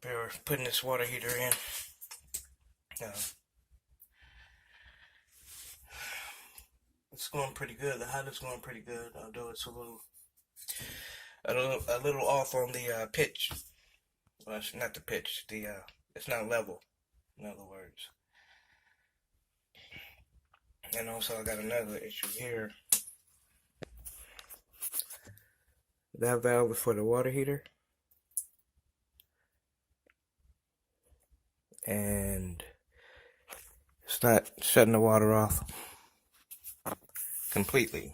up here putting this water heater in. It's going pretty good. The height is going pretty good, although it's a little off on the pitch. Well, it's not the pitch. It's not level. In other words. And also, I got another issue here. That valve is for the water heater, and it's not shutting the water off completely.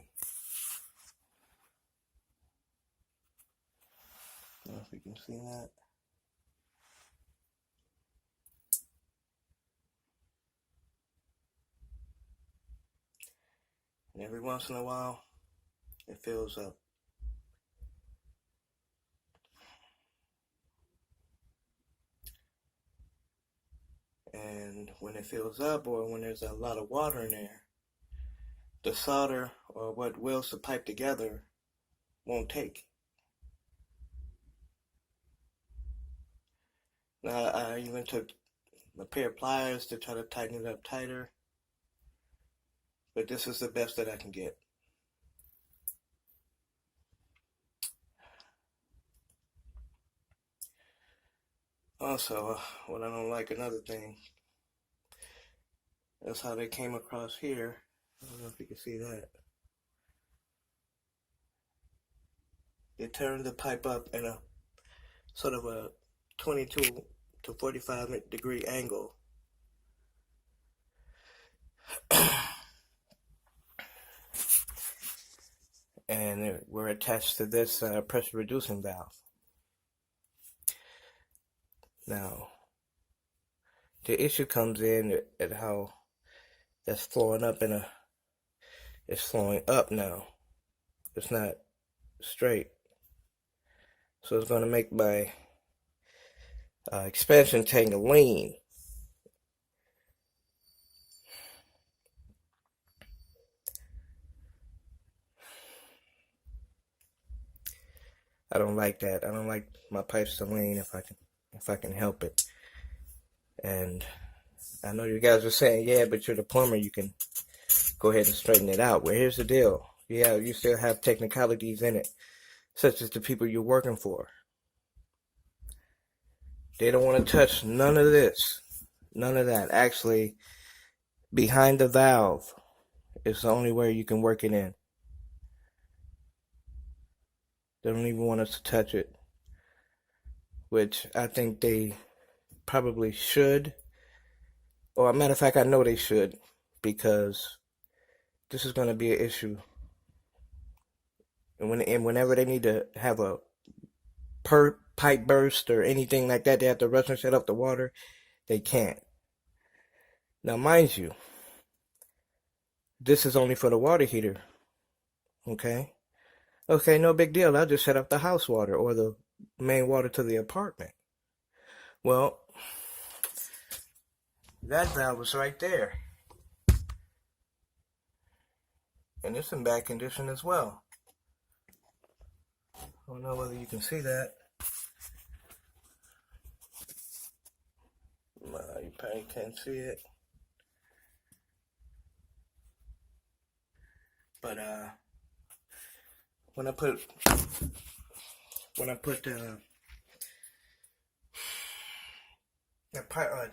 I don't know if you can see that. And every once in a while, it fills up. And when it fills up, or when there's a lot of water in there, the solder or what welds the pipe together won't take. Now, I even took a pair of pliers to try to tighten it up tighter, but this is the best that I can get. Also, what I don't like, another thing, that's how they came across here. I don't know if you can see that. They turned the pipe up in a sort of a 22 to 45 degree angle. And we're attached to this pressure reducing valve. Now, the issue comes in at how that's flowing up it's flowing up now. It's not straight. So it's going to make my expansion tank lean. I don't like that. I don't like my pipes to lean if I can help it. And I know you guys are saying, yeah, but you're the plumber, you can go ahead and straighten it out. Well, here's the deal. Yeah, you still have technicalities in it, such as the people you're working for. They don't want to touch none of this, none of that. Actually, behind the valve is the only way you can work it in. They don't even want us to touch it, which I think they probably should. Or, a matter of fact, I know they should, because this is going to be an issue. And whenever they need to have a pipe burst or anything like that, they have to rush and shut off the water. They can't. Now, mind you, this is only for the water heater. Okay? Okay, no big deal. I'll just shut off the house water or the main water to the apartment. Well, that valve was right there. And it's in bad condition as well. I don't know whether you can see that. You probably can't see it. But when I put the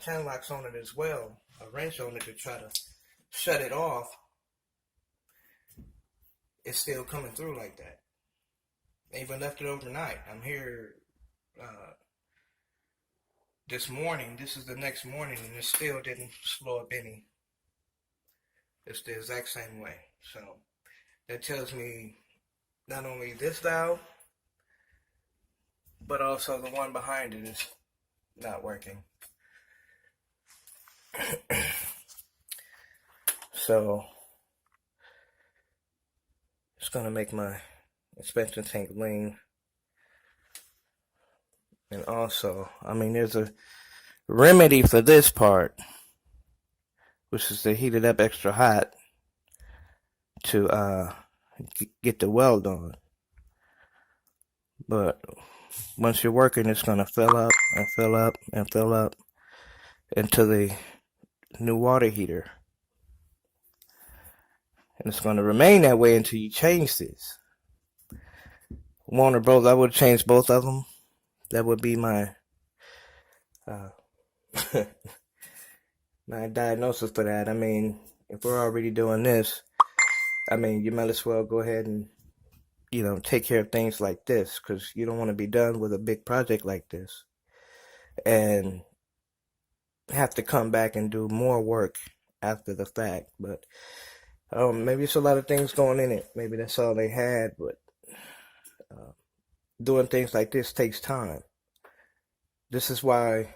channel locks on it as well, a wrench on it to try to shut it off, it's still coming through like that. I even left it overnight. I'm here this morning. This is the next morning, and it still didn't slow up any. It's the exact same way. So that tells me not only this valve, but also the one behind it is not working. So it's gonna make my expansion tank lean. And also, I mean, there's a remedy for this part, which is to heat it up extra hot to get the weld on. But once you're working, it's going to fill up and fill up and fill up into the new water heater. And it's going to remain that way until you change this. One or both, I would change both of them. That would be my my diagnosis for that. I mean, if we're already doing this, I mean, you might as well go ahead and, take care of things like this, because you don't want to be done with a big project like this and have to come back and do more work after the fact. But maybe it's a lot of things going in it. Maybe that's all they had, but doing things like this takes time. This is why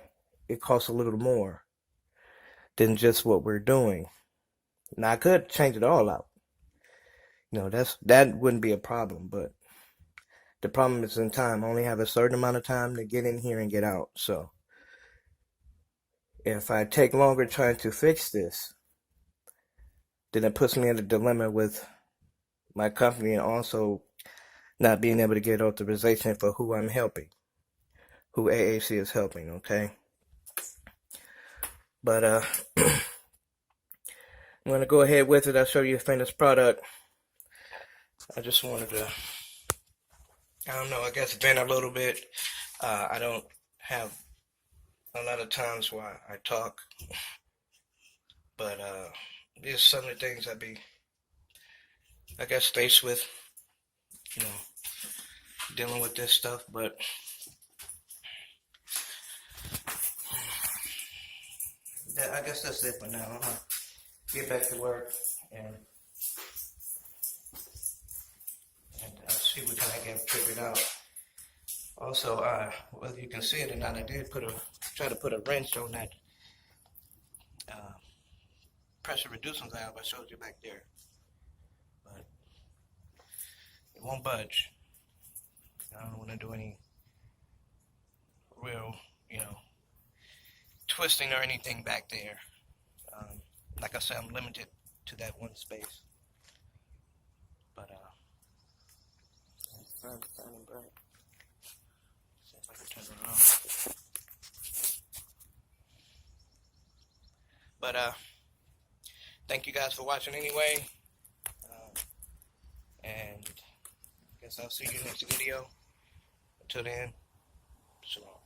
it costs a little more than just what we're doing. Now, I could change it all out. That wouldn't be a problem, but the problem is in time. I only have a certain amount of time to get in here and get out. So if I take longer trying to fix this, then it puts me in a dilemma with my company and also not being able to get authorization for who I'm helping, who AAC is helping, okay? But I'm going to go ahead with it. I'll show you the finished product. I just wanted to, I don't know, I guess vent a little bit. I don't have a lot of times where I talk, but these are some of the things I guess, faced with, dealing with this stuff. But I guess that's it for now. I'm gonna get back to work and see what I can figured out. Also, whether you can see it or not, I did try to put a wrench on that pressure reducing valve I showed you back there, but it won't budge. I don't want to do any real, twisting or anything back there. Like I said, I'm limited to that one space. But it's shining bright. See if I can turn it on. But thank you guys for watching anyway. And I guess I'll see you next video. Until then, shalom.